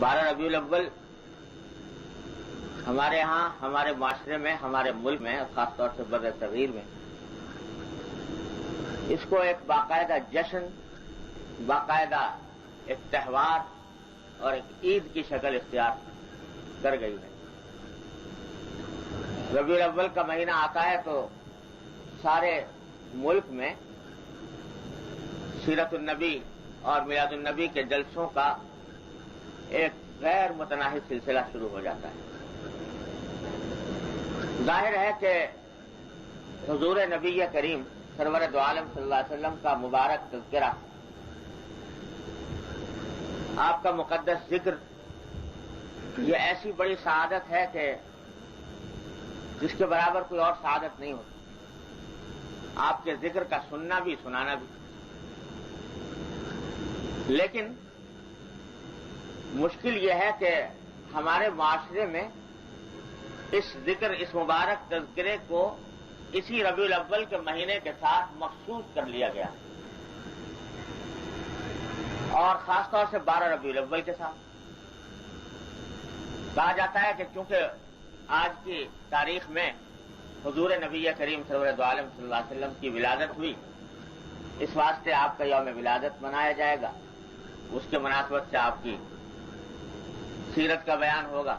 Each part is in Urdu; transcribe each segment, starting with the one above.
12 ربیع الاول ہمارے ہاں، ہمارے معاشرے میں، ہمارے ملک میں، خاص طور سے بر صغیر میں اس کو ایک باقاعدہ جشن، باقاعدہ ایک تہوار اور ایک عید کی شکل اختیار کر گئی ہے۔ ربیع الاول کا مہینہ آتا ہے تو سارے ملک میں سیرت النبی اور میلاد النبی کے جلسوں کا ایک غیر متناہی سلسلہ شروع ہو جاتا ہے۔ ظاہر ہے کہ حضور نبی کریم سرور دو عالم صلی اللہ علیہ وسلم کا مبارک تذکرہ، آپ کا مقدس ذکر، یہ ایسی بڑی سعادت ہے کہ جس کے برابر کوئی اور سعادت نہیں ہوتی۔ آپ کے ذکر کا سننا بھی، سنانا بھی۔ لیکن مشکل یہ ہے کہ ہمارے معاشرے میں اس ذکر، اس مبارک تذکرے کو اسی ربیع الاول کے مہینے کے ساتھ مخصوص کر لیا گیا، اور خاص طور سے 12 ربیع الاول کے ساتھ۔ کہا جاتا ہے کہ چونکہ آج کی تاریخ میں حضور نبی کریم سرور دو عالم صلی اللہ علیہ وسلم کی ولادت ہوئی، اس واسطے آپ کا یوم ولادت منایا جائے گا، اس کے مناسبت سے آپ کی سیرت کا بیان ہوگا،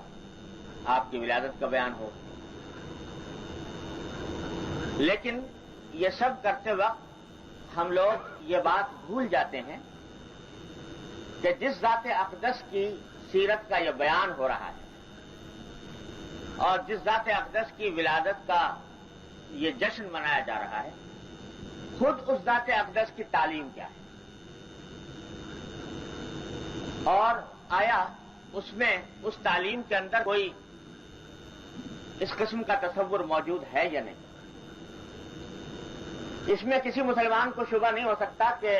آپ کی ولادت کا بیان ہوگا۔ لیکن یہ سب کرتے وقت ہم لوگ یہ بات بھول جاتے ہیں کہ جس ذات اقدس کی سیرت کا یہ بیان ہو رہا ہے اور جس ذات اقدس کی ولادت کا یہ جشن منایا جا رہا ہے، خود اس ذات اقدس کی تعلیم کیا ہے، اور آیا اس میں، اس تعلیم کے اندر کوئی اس قسم کا تصور موجود ہے یا نہیں۔ اس میں کسی مسلمان کو شبہ نہیں ہو سکتا کہ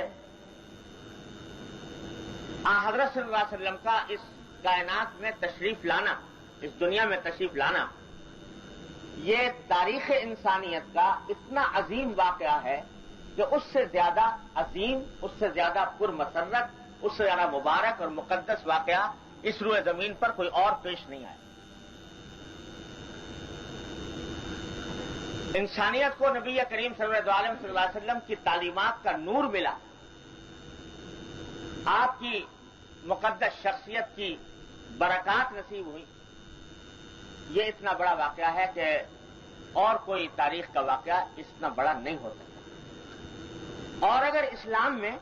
حضرت صلی اللہ علیہ وسلم کا اس کائنات میں تشریف لانا، اس دنیا میں تشریف لانا، یہ تاریخ انسانیت کا اتنا عظیم واقعہ ہے کہ اس سے زیادہ عظیم، اس سے زیادہ پرمسرت، اس سے زیادہ مبارک اور مقدس واقعہ اس روئے زمین پر کوئی اور پیش نہیں آیا۔ انسانیت کو نبی کریم صلی اللہ علیہ وسلم کی تعلیمات کا نور ملا، آپ کی مقدس شخصیت کی برکات نصیب ہوئی۔ یہ اتنا بڑا واقعہ ہے کہ اور کوئی تاریخ کا واقعہ اتنا بڑا نہیں ہو سکتا۔ اور اگر اسلام میں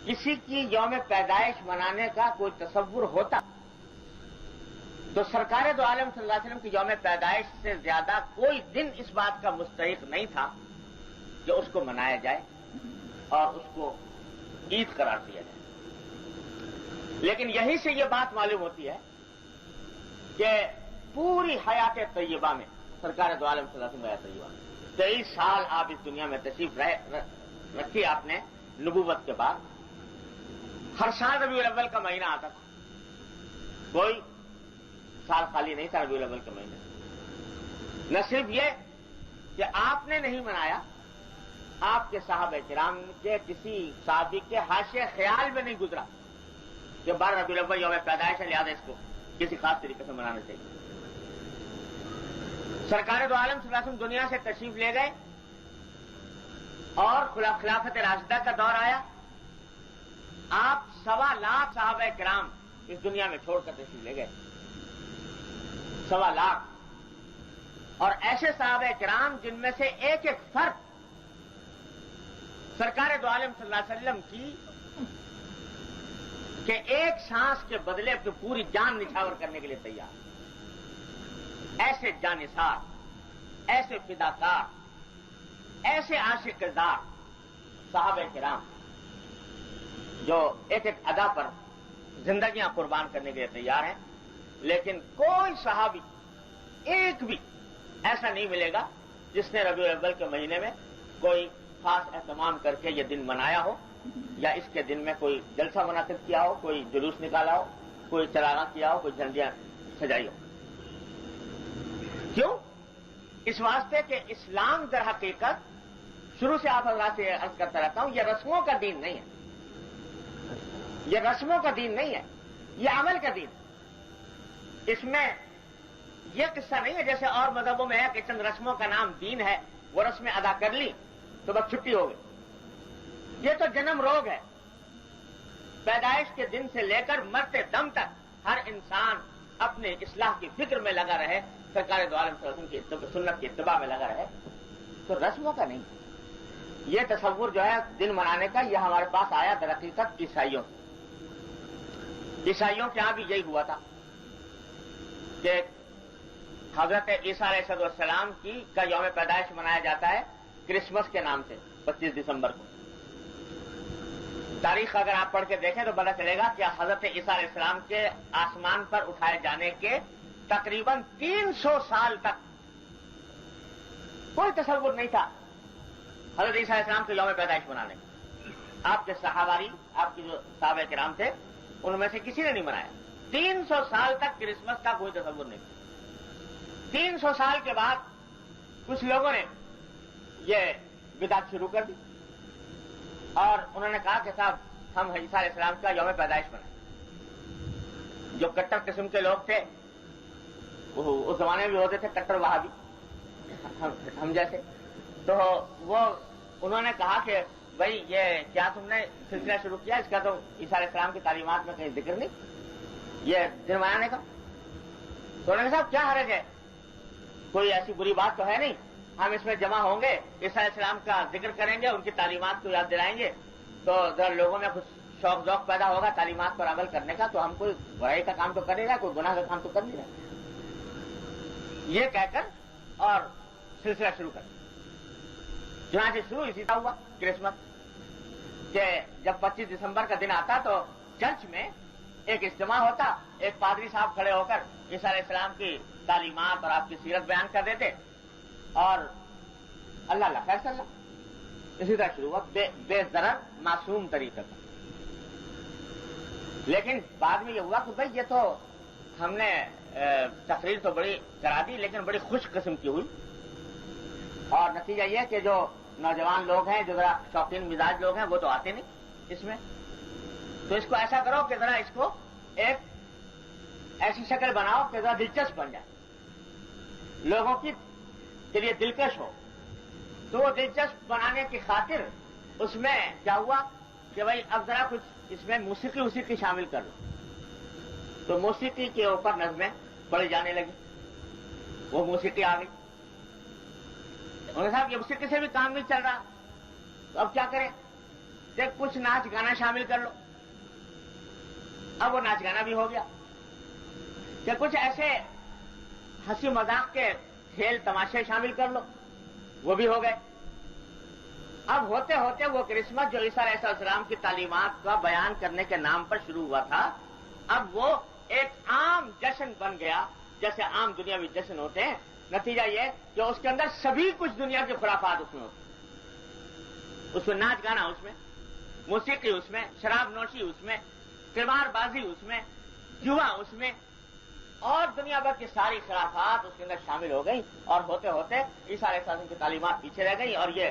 کسی کی یوم پیدائش منانے کا کوئی تصور ہوتا تو سرکار دو عالم صلی اللہ علیہ وسلم کی یوم پیدائش سے زیادہ کوئی دن اس بات کا مستحق نہیں تھا کہ اس کو منایا جائے اور اس کو عید قرار دیا جائے۔ لیکن یہیں سے یہ بات معلوم ہوتی ہے کہ پوری حیات طیبہ میں، سرکار دو عالم صلی اللہ علیہ وسلم حیات طیبہ میں 23 سال آپ اس دنیا میں تشریف رکھی آپ نے نبوت کے بعد، ہر سال ربیع الاول کا مہینہ آتا تھا، کوئی سال خالی نہیں تھا ربیع الاول کے مہینے۔ نہ صرف یہ کہ آپ نے نہیں منایا، آپ کے صحابہ کرام کے کسی صحابی کے حاشیے خیال میں نہیں گزرا کہ 12 ربیع الاول یوم پیدائش ہے، لہٰذا اس کو کسی خاص طریقے سے منانا چاہیے۔ سرکار دو عالم صلی اللہ علیہ وسلم دنیا سے تشریف لے گئے اور خلافت راشدہ کا دور آیا، آپ 1.25 لاکھ صحابہ کرام اس دنیا میں چھوڑ کر تشریف لے گئے، 1.25 لاکھ، اور ایسے صحابہ کرام جن میں سے ایک ایک فرد سرکار دو عالم صلی اللہ علیہ وسلم کی کہ ایک سانس کے بدلے اپنی پوری جان نچھاور کرنے کے لیے تیار، ایسے جانثار، ایسے فداکار، ایسے عاشق دار صحابہ کرام جو ایک ایک ادا پر زندگیاں قربان کرنے کے لیے تیار ہیں۔ لیکن کوئی صحابی ایک بھی ایسا نہیں ملے گا جس نے ربیع الاول کے مہینے میں کوئی خاص اہتمام کر کے یہ دن منایا ہو، یا اس کے دن میں کوئی جلسہ منعقد کیا ہو، کوئی جلوس نکالا ہو، کوئی چراغاں کیا ہو، کوئی جھنڈیاں سجائی ہو۔ کیوں؟ اس واسطے کہ اسلام در حقیقت، شروع سے آپ اللہ سے عرض کرتا رہتا ہوں، یہ رسموں کا دین نہیں ہے، یہ رسموں کا دین نہیں ہے۔ یہ عمل کا دین، اس میں یہ قصہ نہیں ہے جیسے اور مذہبوں میں ہے کہ چند رسموں کا نام دین ہے، وہ رسمیں ادا کر لی تو بس چھٹی ہو گئی۔ یہ تو جنم روگ ہے، پیدائش کے دن سے لے کر مرتے دم تک ہر انسان اپنے اصلاح کی فکر میں لگا رہے، سرکار دو عالم صلی اللہ علیہ وسلم کی سنت کی اتباع میں لگا رہے، تو رسموں کا نہیں۔ یہ تصور جو ہے دن منانے کا، یہ ہمارے پاس آیا در حقیقت عیسائیوں سے۔ عیسائیوں کے یہاں بھی یہی ہوا تھا کہ حضرت عیسیٰ علیہ السلام کا یوم پیدائش منایا جاتا ہے کرسمس کے نام سے 25 دسمبر کو۔ تاریخ اگر آپ پڑھ کے دیکھیں تو پتہ چلے گا کہ حضرت عیسیٰ علیہ السلام کے آسمان پر اٹھائے جانے کے تقریباً 300 سال تک کوئی تصور نہیں تھا حضرت عیسیٰ علیہ السلام کے یوم پیدائش منانے کا۔ آپ کے صحاباری، آپ کے جو صحابہ کرام تھے، ان میں سے کسی نے نہیں منایا۔ 300 سال تک کرسمس کا کوئی تصور نہیں تھا۔ 300 سال کے بعد کچھ لوگوں نے یہ بدعت شروع کر دی اور انہوں نے کہا کہ صاحب ہم عیسیٰ علیہ السلام کا یوم پیدائش منائیں۔ جو کٹر قسم کے لوگ تھے، اس زمانے میں بھی ہوتے تھے کٹر وہابی ہم جیسے، تو وہ انہوں نے کہا کہ بھائی یہ کیا تم نے سلسلہ شروع کیا، اس کا تو عیسیٰ علیہ السلام کی تعلیمات میں کہیں ذکر نہیں، یہ دن منانے کا۔ تو انہوں نے کہا صاحب کیا حرج ہے، کوئی ایسی بری بات تو ہے نہیں، ہم اس میں جمع ہوں گے، عیسیٰ علیہ السلام کا ذکر کریں گے، ان کی تعلیمات کو یاد دلائیں گے، تو ذرا لوگوں میں کچھ شوق ذوق پیدا ہوگا تعلیمات پر عمل کرنے کا، تو ہم کوئی برائی کا کام تو کر نہیں رہا، کوئی گناہ کا کام تو کر نہیں رہا۔ یہ کہہ کر اور سلسلہ شروع کر جہاں سے شروع اسی طرح ہوا کرسمس کہ جب 25 دسمبر کا دن آتا تو چرچ میں ایک اجتماع ہوتا، ایک پادری صاحب کھڑے ہو کر عیسیٰ علیہ السلام کی تعلیمات اور آپ کی سیرت بیان کر دیتے اور اللہ اللہ خیر صلی اللہ، اسی طرح شروع ہوا بے ضرر معصوم طریقے پر۔ لیکن بعد میں یہ ہوا کہ بھائی یہ تو ہم نے تقریر تو بڑی کرا دی لیکن بڑی خوش قسم کی ہوئی، اور نتیجہ یہ کہ جو نوجوان لوگ ہیں، جو ذرا شوقین مزاج لوگ ہیں، وہ تو آتے نہیں اس میں، تو اس کو ایسا کرو کہ ذرا اس کو ایک ایسی شکل بناؤ کہ ذرا دلچسپ بن جائے، لوگوں کے لیے دلکش ہو۔ تو وہ دلچسپ بنانے کی خاطر اس میں کیا ہوا کہ بھائی اب ذرا کچھ اس میں موسیقی شامل کر لو، تو موسیقی کے اوپر نظمیں پڑھی جانے لگی، وہ موسیقی آ گئی۔ انہوں نے صاحب یہ موسیقی سے بھی کام نہیں چل رہا، تو اب کیا کریں، کہ کچھ ناچ گانا شامل کر لو۔ اب وہ ناچ گانا بھی ہو گیا، کہ کچھ ایسے ہنسی مذاق کے کھیل تماشے شامل کر لو، وہ بھی ہو گئے۔ اب ہوتے ہوتے وہ کرسمس جو عیسیٰ علیہ السلام کی تعلیمات کا بیان کرنے کے نام پر شروع ہوا تھا، اب وہ ایک عام جشن بن گیا، جیسے عام دنیاوی جشن ہوتے ہیں۔ نتیجہ یہ کہ اس کے اندر سبھی کچھ دنیا کے خرافات اس میں ہوتے، اس میں ناچ گانا، اس میں موسیقی، اس میں شراب نوشی، اس میں قمار بازی، اس میں جوا، اس میں اور دنیا بھر کی ساری خرافات اس کے اندر شامل ہو گئی، اور ہوتے ہوتے عیسیٰ علیہ السلام کی تعلیمات پیچھے رہ گئی۔ اور یہ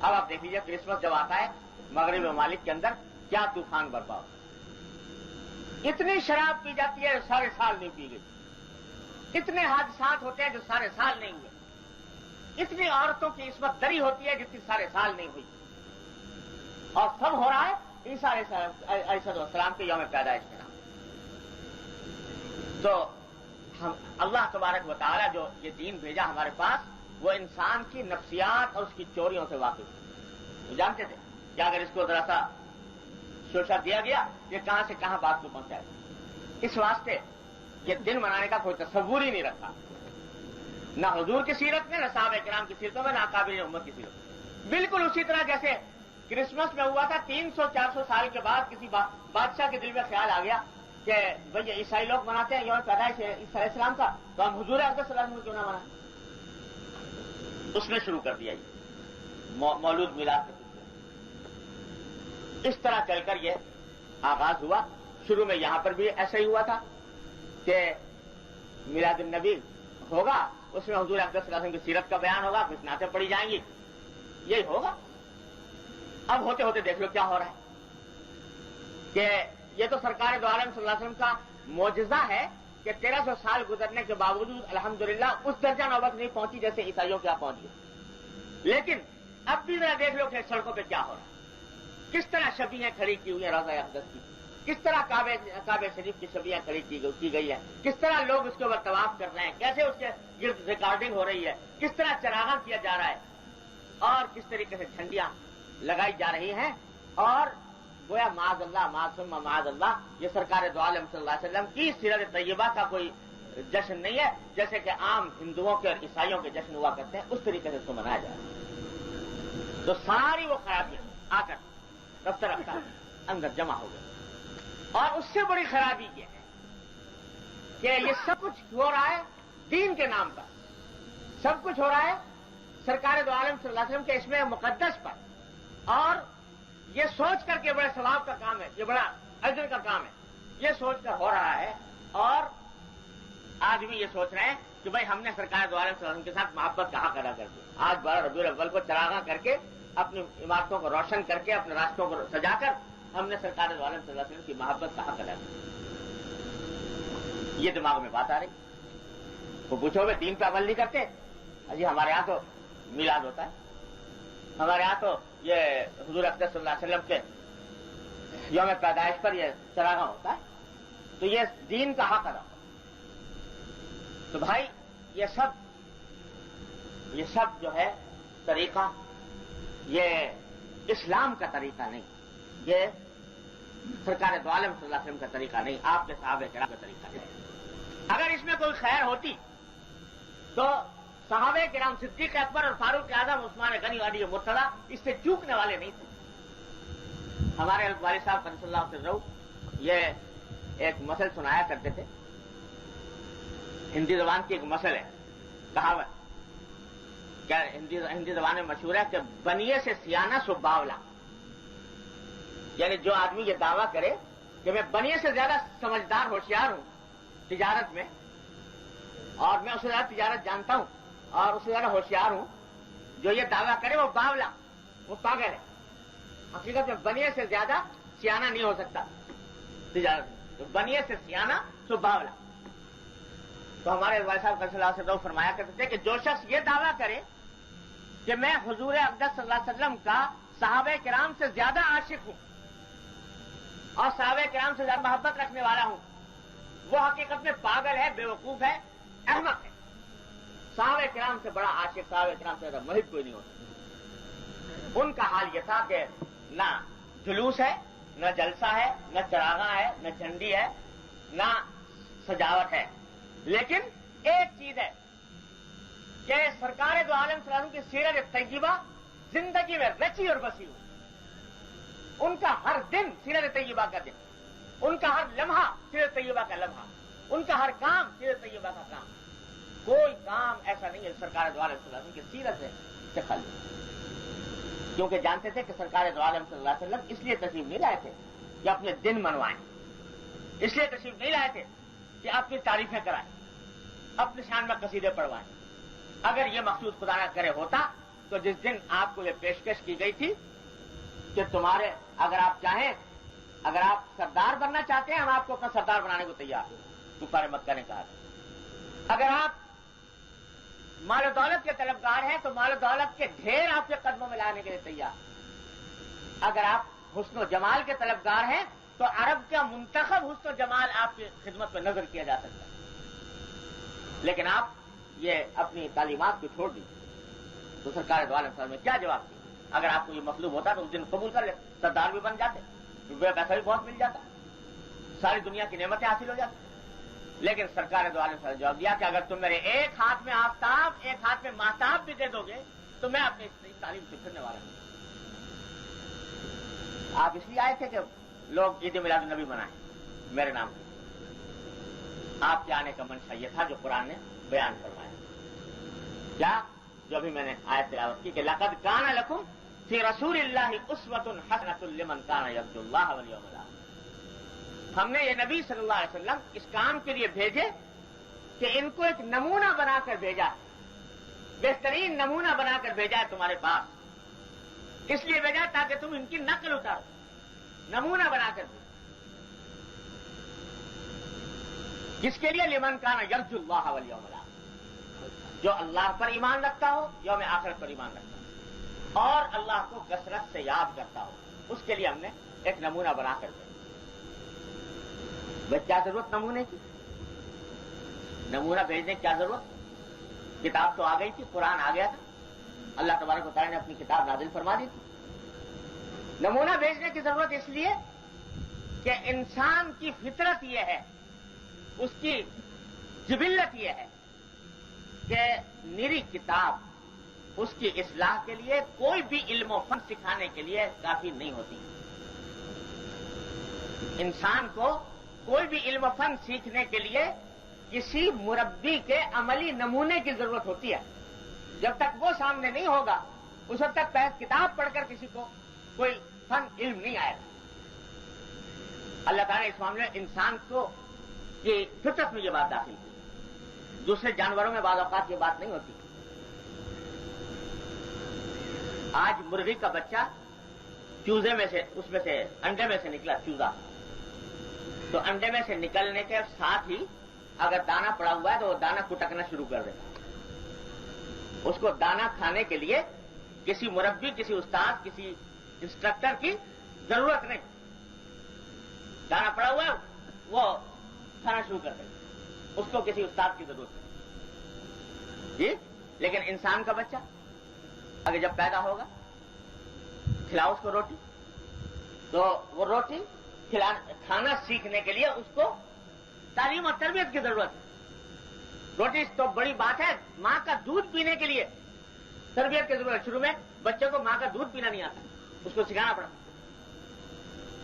اب آپ دیکھ لیجیے کرسمس جب آتا ہے مغربی ممالک کے اندر کیا طوفان برپا ہوتا ہے، اتنی شراب پی جاتی ہے جو سارے سال نہیں پی گئی، اتنے حادثات ہوتے ہیں جو سارے سال نہیں ہوئے، اتنی عورتوں کی عصمت دری ہوتی ہے جتنی سارے سال نہیں ہوئی، اور سب ہو رہا ہے عیسیٰ علیہ السلام کے یوم پیدائش کے نام۔ تو ہم اللہ تبارک و تعالیٰ جو یہ دین بھیجا ہمارے پاس، وہ انسان کی نفسیات اور اس کی چوریوں سے واقف ہے۔ وہ جانتے تھے کہ اگر اس کو ذرا سا شوشہ دیا گیا یہ کہاں سے کہاں بات کو پہنچائے، اس واسطے یہ دن منانے کا کوئی تصور ہی نہیں رکھا، نہ حضور کی سیرت میں، نہ صحابہ کرام کی سیرتوں میں، نہ اکابرین امت کی سیرت میں۔ بالکل اسی طرح جیسے کرسمس میں ہوا تھا 300-400 سال کے بعد کسی بادشاہ کے دل میں خیال آ گیا کہ بھئی یہ عیسائی لوگ مناتے ہیں یوم پیدائش عیسیٰ علیہ السلام کا، تو ہم حضور اقدس صلی اللہ علیہ وسلم کیوں نہ منائیں۔ اس نے شروع کر دیا یہ مولود میلاد کا سلسلہ۔ اس طرح چل کر یہ آغاز ہوا۔ شروع میں یہاں پر بھی ایسا ہی ہوا تھا کہ میلاد النبی ہوگا، اس میں حضور اقدس صلی اللہ علیہ وسلم کی سیرت کا بیان ہوگا، کچھ نعتیں پڑھی جائیں گی، یہی ہوگا۔ اب ہوتے ہوتے دیکھ لو کیا ہو رہا ہے کہ یہ تو سرکار دو عالم صلی اللہ علیہ وسلم کا معجزہ ہے کہ 1300 سال گزرنے کے باوجود الحمدللہ اس درجہ نوبت نہیں پہنچی جیسے عیسائیوں کے یہاں پہنچ گئی. لیکن اب بھی ذرا دیکھ لو کہ سڑکوں پہ کیا ہو رہا ہے. کس طرح شبیہیں کھڑی کی ہوئی ہیں روضہ اقدس کی, کس طرح کعبہ شریف کی شبیہیں کھڑی کی گئی ہے, کس طرح لوگ اس کے اوپر طواف کر رہے ہیں, کیسے اس کے گرد ریکارڈنگ ہو رہی ہے, کس طرح چراغاں کیا جا رہا ہے, اور کس طریقے سے جھنڈیاں لگائی جا رہی ہیں. اور گویا معاذ اللہ معاذ اللہ یہ سرکار دو عالم صلی اللہ علیہ وسلم کی سیرت طیبہ کا کوئی جشن نہیں ہے جیسے کہ عام ہندوؤں کے اور عیسائیوں کے جشن ہوا کرتے ہیں, اس طریقے سے اس کو منایا جا رہا ہے. تو ساری وہ خرابیاں آ کر رفتہ رفتہ اندر جمع ہو گئی. اور اس سے بڑی خرابی یہ ہے کہ یہ سب کچھ ہو رہا ہے دین کے نام پر, سب کچھ ہو رہا ہے سرکار دو عالم صلی اللہ علیہ وسلم کے اس میں مقدس پر, اور یہ سوچ کر کے بڑے ثواب کا کام ہے, یہ بڑا اجر کا کام ہے, یہ سوچ کر ہو رہا ہے. اور آج بھی یہ سوچ رہے ہیں کہ بھائی ہم نے سرکار دو عالم صلی اللہ علیہ وسلم کے ساتھ محبت کا حق ادا کر دیا. آج 12 ربیع الاول کو چراغاں کر کے اپنی عمارتوں کو روشن کر کے اپنے راستوں کو سجا کر ہم نے سرکار دو عالم صلی اللہ علیہ وسلم کی محبت کا حق ادا کیا. یہ دماغ میں بات آ رہی. وہ پوچھو گے دین پہ عمل نہیں کرتے؟ جی ہمارے یہاں تو میلاد ہوتا ہے, ہمارے یہاں تو یہ حضور اقدس صلی اللہ علیہ وسلم کے یوم پیدائش پر یہ چراغاں ہوتا ہے, تو یہ دین کا حق ادا ہوتا ہے. تو بھائی یہ سب جو ہے طریقہ یہ اسلام کا طریقہ نہیں, یہ سرکار دو عالم صلی اللہ علیہ وسلم کا طریقہ نہیں, آپ کے صحابہ کرام کا طریقہ نہیں. اگر اس میں کوئی خیر ہوتی تو صحابہ کرام صدیق اکبر اور فاروق اعظم عثمان غنی علی مرتضیٰ اس سے چوکنے والے نہیں تھے. ہمارے والد صاحب قدس اللہ سرہ یہ ایک مثل سنایا کرتے تھے, ہندی زبان کی ایک مثل ہے, کہاوت, کیا ہندی زبان میں مشہور ہے کہ بنیے سے سیانہ سو باولا. یعنی جو آدمی یہ دعویٰ کرے کہ میں بنیے سے زیادہ سمجھدار ہوشیار ہوں تجارت میں, اور میں اس سے زیادہ تجارت جانتا ہوں اور اس سے زیادہ ہوشیار ہوں, جو یہ دعویٰ کرے وہ باولا, وہ پاگل ہے. حقیقت میں بنیے سے زیادہ سیانہ نہیں ہو سکتا تجارت میں, تو بنیے سے سیانہ سو باولا. تو ہمارے والد صاحب قدس اللہ سرہ فرمایا کرتے تھے کہ جو شخص یہ دعویٰ کرے کہ میں حضور اقدس صلی اللہ علیہ وسلم کا صحابہ کرام سے زیادہ عاشق ہوں اور صحابہ کرام سے زیادہ محبت رکھنے والا ہوں, وہ حقیقت میں پاگل ہے, بے وقوف ہے, احمق ہے. صحابہ کرام سے بڑا عاشق, صحابہ کرام سے زیادہ محب کوئی نہیں ہو سکتا. ان کا حال یہ تھا کہ نہ جلوس ہے, نہ جلسہ ہے, نہ چراغاں ہے, نہ جھنڈی ہے, نہ سجاوٹ ہے, لیکن ایک چیز ہے کہ سرکار دو عالم صلی اللہ علیہ وسلم کی سیرت طیبہ زندگی میں رچی اور بسی ہو. ان کا ہر دن سیرت طیبہ کا دن, ان کا ہر لمحہ سیرت طیبہ کا لمحہ, ان کا ہر کام سیرت طیبہ کا کام. کوئی کام ایسا نہیں ہے سرکار دو عالم صلی اللہ علیہ وسلم کی سیرت سے خالی, کیونکہ جانتے تھے کہ سرکار دو عالم صلی اللہ علیہ وسلم اس لیے تشریف نہیں لائے تھے کہ اپنے دن منوائیں, اس لیے تشریف نہیں لائے تھے کہ اپنی تعریفیں کرائیں, اپنے شان میں قصیدے پڑھوائیں. اگر یہ مقصود خدا نہ کرے ہوتا تو جس دن آپ کو یہ پیشکش کی گئی تھی کہ تمہارے اگر آپ چاہیں, اگر آپ سردار بننا چاہتے ہیں ہم آپ کو اپنا سردار بنانے کو تیار ہیں, کفار مکہ نے کہا تھا. اگر آپ مال و دولت کے طلبگار ہیں تو مال و دولت کے ڈھیر آپ کے قدموں میں لانے کے لیے تیار. اگر آپ حسن و جمال کے طلبگار ہیں تو عرب کا منتخب حسن و جمال آپ کی خدمت میں نظر کیا جا سکتا ہے. لیکن آپ یہ اپنی تعلیمات کو چھوڑ دیجیے. تو سرکار دو عالم صلی اللہ علیہ وسلم نے کیا جواب دیا؟ اگر آپ کو یہ مطلوب ہوتا تو اس دن قبول کر لے, سردار بھی بن جاتے, روپیہ پیسہ بھی بہت مل جاتا, ساری دنیا کی نعمتیں حاصل ہو جاتی. لیکن سرکار دو عالم صلی اللہ علیہ وسلم نے جواب دیا کہ اگر تم میرے ایک ہاتھ میں آفتاب ایک ہاتھ میں مہتاب بھی دے دو گے تو میں اپنی تعلیم سے پھرنے والا ہوں. آپ اس لیے آئے تھے کہ لوگ عید میلاد النبی منائیں میرے نام سے. آپ کے آنے کا منشا یہ تھا جو قرآن نے بیان فرمایا. کیا؟ جو ابھی میں نے آیت تلاوت کی کہ لقد کان لکم فی رسول اللہ اسوۃ حسنۃ لمن کان یرجو اللہ والیوم الاخر. ہم نے یہ نبی صلی اللہ علیہ وسلم اس کام کے لیے بھیجے کہ ان کو ایک نمونہ بنا کر بھیجا, بہترین نمونہ بنا کر بھیجا ہے تمہارے پاس. اس لیے بھیجا تاکہ تم ان کی نقل اتارو, نمونہ بنا کر بھیجو. کس کے لیے؟ لمن کان یرجو اللہ والیوم الاخر، جو اللہ پر ایمان رکھتا ہو، یوم آخرت پر ایمان رکھتا ہو اور اللہ کو کثرت سے یاد کرتا ہو، اس کے لیے ہم نے ایک نمونہ بنا کر دیا۔ کیا ضرورت نمونے کی؟ نمونہ بھیجنے کی کیا ضرورت؟ کتاب تو آ گئی تھی، قرآن آ گیا تھا، اللہ تبارک و تعالیٰ نے اپنی کتاب نازل فرما دی تھی۔ نمونہ بھیجنے کی ضرورت اس لیے کہ انسان کی فطرت یہ ہے، اس کی جبلت یہ ہے کہ نری کتاب اس کی اصلاح کے لیے، کوئی بھی علم و فن سکھانے کے لیے کافی نہیں ہوتی۔ انسان کو کوئی بھی علم و فن سیکھنے کے لیے کسی مربی کے عملی نمونے کی ضرورت ہوتی ہے۔ جب تک وہ سامنے نہیں ہوگا اس وقت تک کتاب پڑھ کر کسی کو کوئی فن علم نہیں آئے گا۔ اللہ تعالیٰ نے اس معاملے میں انسان کو یہ فطرت میں یہ بات داخل کی، دوسرے جانوروں میں بعض اوقات یہ بات نہیں ہوتی۔ آج مرغی کا بچہ چوزے میں سے، اس میں سے انڈے میں سے نکلا چوزا، تو انڈے میں سے نکلنے کے ساتھ ہی اگر دانا پڑا ہوا ہے تو وہ دانا کٹکنا شروع کر دے گا۔ اس کو دانا کھانے کے لیے کسی مربی، کسی استاد، کسی انسٹرکٹر کی ضرورت نہیں۔ دانا پڑا ہوا ہے وہ کھانا شروع کر دے گا، اس کو کسی استاد کی ضرورت نہیں جی۔ لیکن انسان کا بچہ اگر جب پیدا ہوگا، کھلاؤ اس کو روٹی، تو وہ روٹی کھانا سیکھنے کے لیے اس کو تعلیم اور تربیت کی ضرورت ہے۔ روٹی تو بڑی بات ہے، ماں کا دودھ پینے کے لیے تربیت کی ضرورت ہے۔ شروع میں بچے کو ماں کا دودھ پینا نہیں آتا، اس کو سکھانا پڑا۔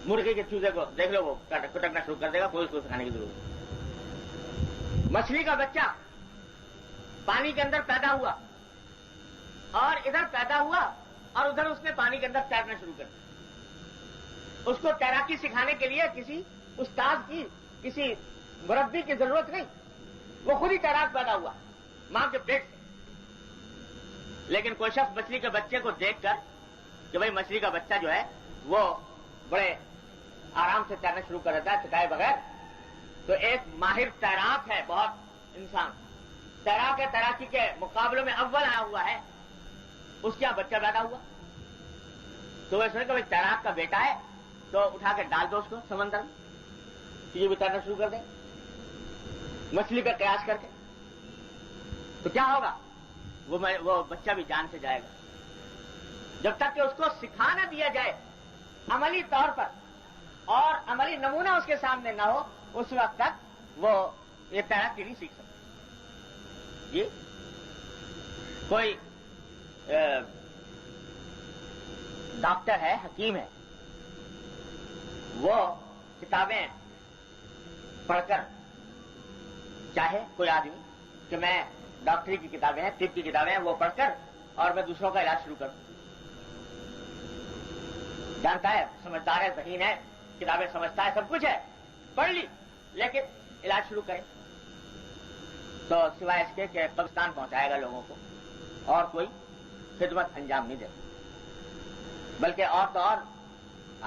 مرغی کے چوزے کو دیکھ لو، وہ کٹکنا شروع کر دے گا، کوئی اس کو سکھانے کی ضرورت نہیں۔ مچھلی کا بچہ پانی کے اندر پیدا ہوا اور ادھر پیدا ہوا اور ادھر اس نے پانی کے اندر تیرنا شروع کر دیا۔ اس کو تیراکی سکھانے کے لیے کسی استاد کی، کسی مربی کی ضرورت نہیں، وہ خود ہی تیراک پیدا ہوا ماں کے پیٹ سے۔ لیکن کوئی شخص مچھلی کے بچے کو دیکھ کر کہ بھائی مچھلی کا بچہ جو ہے وہ بڑے آرام سے تیرنا شروع کر دیتا ہے سکھائے بغیر، تو ایک ماہر تیراک ہے بہت انسان، تیراک ہے، تیراکی کے مقابلوں میں اول آیا ہوا ہے، اس کے یہاں بچہ پیدا ہوا تو وہ سوچے کہ بھائی تیراک کا بیٹا ہے تو اٹھا کے ڈال دو اس کو سمندر میں، یہ بھی تیرنا شروع کر دے مچھلی کا قیاس کر کے، تو کیا ہوگا؟ وہ بچہ بھی جان سے جائے گا۔ جب تک کہ اس کو سکھا نہ دیا جائے عملی طور پر اور عملی نمونہ اس کے سامنے نہ ہو، اس وقت تک وہ یہ تیراکی نہیں سیکھ سکتا جی۔ کوئی ڈاکٹر ہے، حکیم ہے، وہ کتابیں پڑھ کر چاہے کوئی آدمی کہ میں ڈاکٹری کی کتابیں ہیں، طب کی کتابیں ہیں، وہ پڑھ کر اور میں دوسروں کا علاج شروع کروں، جانتا ہے، سمجھدار ہے، ذہین ہے، کتابیں سمجھتا ہے، سب کچھ ہے، پڑھ لی، لیکن علاج شروع کرے تو سوائے اس کے کہ قبرستان پہنچائے گا لوگوں کو اور کوئی خدمت انجام نہیں دے، بلکہ اور تو اور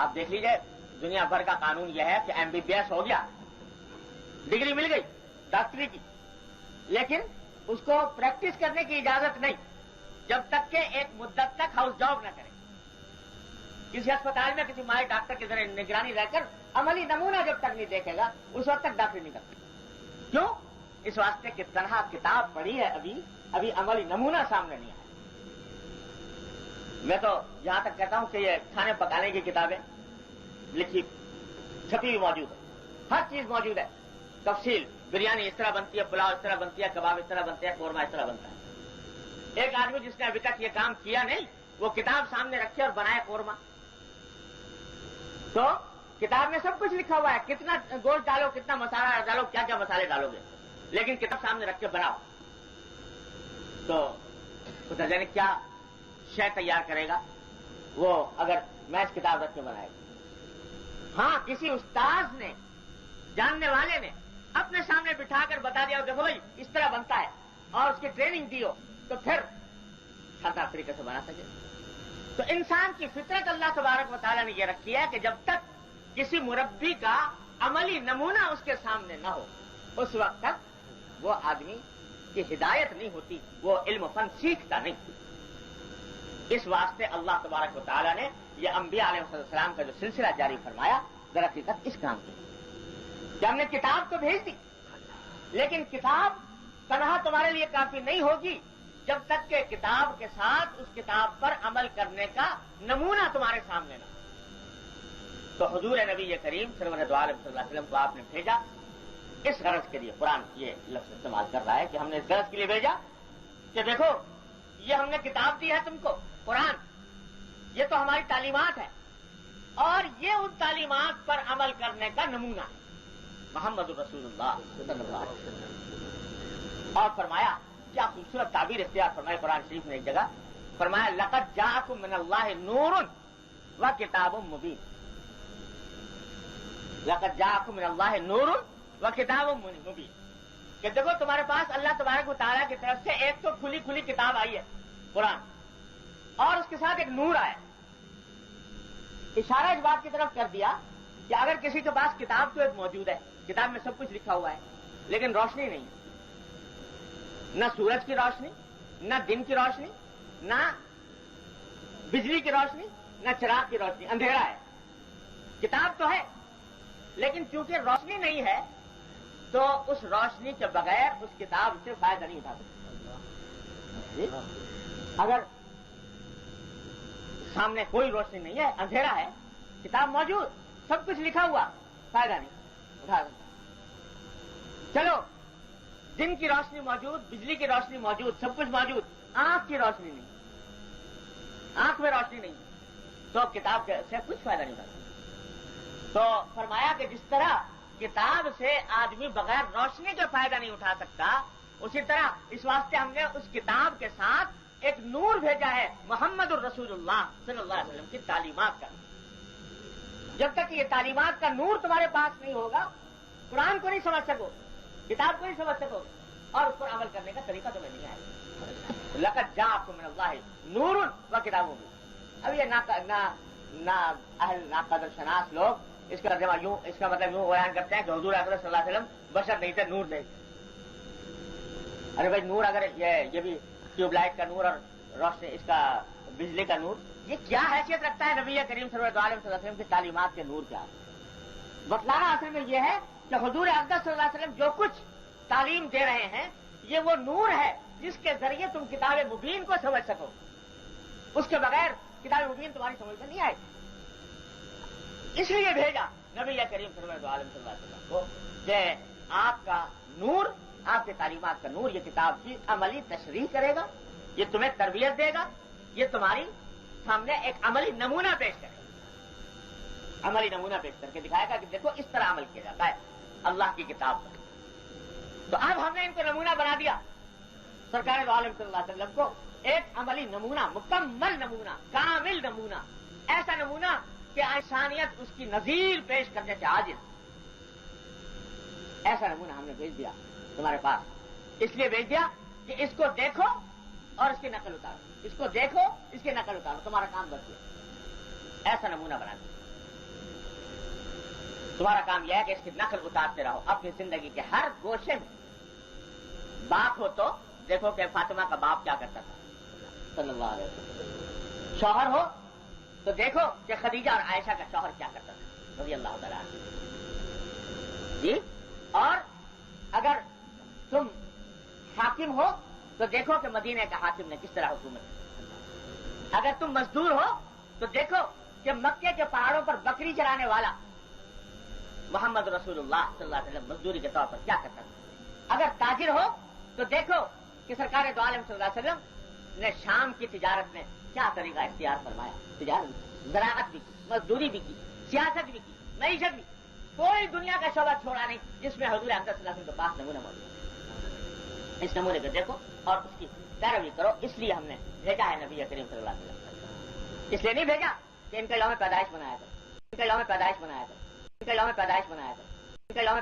آپ دیکھ لیجئے دنیا بھر کا قانون یہ ہے کہ MBBS ہو گیا، ڈگری مل گئی ڈاکٹری کی، لیکن اس کو پریکٹس کرنے کی اجازت نہیں جب تک کہ ایک مدت تک ہاؤس جاب نہ کرے۔ کسی اسپتال میں کسی ماہر ڈاکٹر کی ذریعے نگرانی رہ کر عملی نمونہ جب تک نہیں دیکھے گا اس وقت تک ڈاکٹری نہیں کرتا۔ کیوں؟ اس واسطے کہ تنہا کتاب پڑھی ہے، ابھی عملی نمونہ سامنے نہیں آیا۔ میں تو یہاں تک کہتا ہوں کہ یہ کھانے پکانے کی کتابیں لکھی چھپی ہوئی موجود ہے، ہر چیز موجود ہے، تفصیل، بریانی اس طرح بنتی ہے، پلاؤ اس طرح بنتی ہے، کباب اس طرح بنتے ہیں، قورمہ اس طرح بنتا ہے۔ ایک آدمی جس نے ابھی تک یہ کام کیا نہیں، وہ کتاب سامنے رکھے اور بنائے قورمہ، تو کتاب میں سب کچھ لکھا ہوا ہے، کتنا گوشت ڈالو، کتنا مسالہ ڈالو، کیا کیا مسالے ڈالو گے، لیکن کتاب سامنے رکھ کے بناؤ تو جانے کیا شے تیار کرے گا وہ اگر میں اس کتاب رکھ کے بنائے گا۔ ہاں کسی استاذ نے، جاننے والے نے اپنے سامنے بٹھا کر بتا دیا دیکھو بھائی اس طرح بنتا ہے اور اس کی ٹریننگ دی ہو تو پھر شاندار طریقے سے بنا سکے۔ تو انسان کی فطرت اللہ تبارک و تعالیٰ نے یہ رکھی ہے کہ جب تک کسی مربی کا عملی نمونہ اس کے سامنے نہ ہو اس وقت تک وہ آدمی کی ہدایت نہیں ہوتی، وہ علم و فن سیکھتا نہیں۔ اس واسطے اللہ تبارک و تعالیٰ نے یہ انبیاء علیہ السلام کا جو سلسلہ جاری فرمایا، در حقیقت اس کام کی کہ ہم نے کتاب تو بھیج دی، لیکن کتاب تنہا تمہارے لیے کافی نہیں ہوگی جب تک کہ کتاب کے ساتھ اس کتاب پر عمل کرنے کا نمونہ تمہارے سامنے نہ۔ تو حضور نبی کریم سرور دو عالم صلی اللہ علیہ وسلم کو آپ نے بھیجا اس غرض کے لیے۔ قرآن یہ لفظ استعمال کر رہا ہے کہ ہم نے اس غرض کے لیے بھیجا کہ دیکھو یہ ہم نے کتاب دی ہے تم کو، قرآن، یہ تو ہماری تعلیمات ہے اور یہ ان تعلیمات پر عمل کرنے کا نمونہ ہے، محمد رسول اللہ صلی اللہ علیہ وسلم۔ اور فرمایا، کیا خوبصورت تعبیر اختیار فرمائے قرآن شریف نے ایک جگہ، فرمایا لقد جاءکم من اللہ نور و کتاب مبین، لقد جاءکم من اللہ نور و کتاب مبین، کہ دیکھو تمہارے پاس اللہ تبارک و تعالیٰ کی طرف سے ایک تو کھلی کھلی کتاب آئی ہے قرآن، اور اس کے ساتھ ایک نور آیا۔ اشارہ اس بات کی طرف کر دیا کہ اگر کسی کے پاس کتاب تو ایک موجود ہے، کتاب میں سب کچھ لکھا ہوا ہے، لیکن روشنی نہیں ہے، نہ سورج کی روشنی، نہ دن کی روشنی، نہ بجلی کی روشنی، نہ چراغ کی روشنی، اندھیرا ہے۔ کتاب تو ہے لیکن چونکہ روشنی نہیں ہے تو اس روشنی کے بغیر اس کتاب سے فائدہ نہیں اٹھا سکتا۔ اگر سامنے کوئی روشنی نہیں ہے، اندھیرا ہے، کتاب موجود، سب کچھ لکھا ہوا، فائدہ نہیں اٹھا سکتا۔ چلو دن کی روشنی موجود، بجلی کی روشنی موجود، سب کچھ موجود، آنکھ کی روشنی نہیں، آنکھ میں روشنی نہیں، تو کتاب سے کچھ فائدہ نہیں ہوتا۔ تو فرمایا کہ جس طرح کتاب سے آدمی بغیر روشنی کا فائدہ نہیں اٹھا سکتا، اسی طرح اس واسطے ہم نے اس کتاب کے ساتھ ایک نور بھیجا ہے، محمد الرسول اللہ صلی اللہ علیہ وسلم کی تعلیمات کا۔ جب تک یہ تعلیمات کا نور تمہارے پاس نہیں ہوگا، قرآن کو نہیں سمجھ سکو، کتاب کو نہیں سمجھ سکو، اور اس پر عمل کرنے کا طریقہ تمہیں نہیں آئے گا۔ لقد جاءکم من اللہ نور و کتاب مبین۔ اب یہ ناقدر شناس لوگ اس کا مطلب یوں بیان کرتے ہیں کہ حضور اکرم صلی اللہ علیہ وسلم بشر نہیں تھے، نور نہیں تھے۔ ارے بھائی نور، اگر یہ بھی ٹیوب لائٹ کا نور اور روشنی، اس کا بجلی کا نور، یہ کیا حیثیت رکھتا ہے نبی کریم صلی اللہ علیہ وسلم کی تعلیمات کے نور کا؟ بتلانا اصل میں یہ ہے کہ حضور اقدس صلی اللہ علیہ وسلم جو کچھ تعلیم دے رہے ہیں یہ وہ نور ہے جس کے ذریعے تم کتاب مبین کو سمجھ سکو، اس کے بغیر کتاب مبین تمہاری سمجھ میں نہیں آئے گی۔ اس لیے بھیجا نبی کریم صلی اللہ علیہ وسلم کو کہ آپ کا نور، آپ کی تعلیمات کا نور یہ کتاب کی عملی تشریح کرے گا، یہ تمہیں تربیت دے گا، یہ تمہاری سامنے ایک عملی نمونہ پیش کرے گا، عملی نمونہ پیش کر کے دکھائے گا کہ دیکھو اس طرح عمل کیا جاتا ہے اللہ کی کتاب پر۔ تو اب ہم نے ان کو نمونہ بنا دیا، سرکار دو عالم صلی اللہ علیہ وسلم کو ایک عملی نمونہ، مکمل نمونہ، کامل نمونہ، ایسا نمونہ کہ انسانیت اس کی نظیر پیش کرنے سے عاجز، ایسا نمونہ ہم نے بھیج دیا تمہارے پاس۔ اس لیے بھیج دیا کہ اس کو دیکھو اور اس کی نقل اتارو، اس کو دیکھو، اس کی نقل اتارو، تمہارا کام بچ گیا۔ ایسا نمونہ بنا دیا، تمہارا کام یہ ہے کہ اس کی نقل اتارتے رہو اپنی زندگی کے ہر گوشے میں۔ باپ ہو تو دیکھو کہ فاطمہ کا باپ کیا کرتا تھا صلی اللہ علیہ وسلم، شوہر ہو تو دیکھو کہ خدیجہ اور عائشہ کا شوہر کیا کرتا تھا رضی اللہ تعالیٰ عنہ، جی۔ اور اگر تم حاکم ہو تو دیکھو کہ مدینے کا حاکم نے کس طرح حکومت کی۔ اگر تم مزدور ہو تو دیکھو کہ مکے کے پہاڑوں پر بکری چرانے والا محمد رسول اللہ صلی اللہ علیہ وسلم مزدوری کے طور پر کیا کرتا تھا۔ اگر تاجر ہو تو دیکھو کہ سرکار دو عالم صلی اللہ علیہ وسلم نے شام کی تجارت میں کیا طریقہ اختیار فرمایا، تجارت، زراعت بھی کی، مزدوری بھی کی، سیاست بھی کی، معیشت بھی، کوئی دنیا کا شعبہ چھوڑا نہیں جس میں حضور اقدس صلی اللہ علیہ وسلم کے پاس نمونہ موجود ہے۔ اس نمونے کو دیکھو اور اس کی پیروی کرو۔ اس لیے ہم نے بھیجا ہے نبی کریم صلی اللہ علیہ وسلم، اس لیے نہیں بھیجا کہ ان کا یوم پیدائش منایا کرو، ان کا یوم پیدائش منایا کرو، ان کا یوم پیدائش منایا کرو، ان کا یوم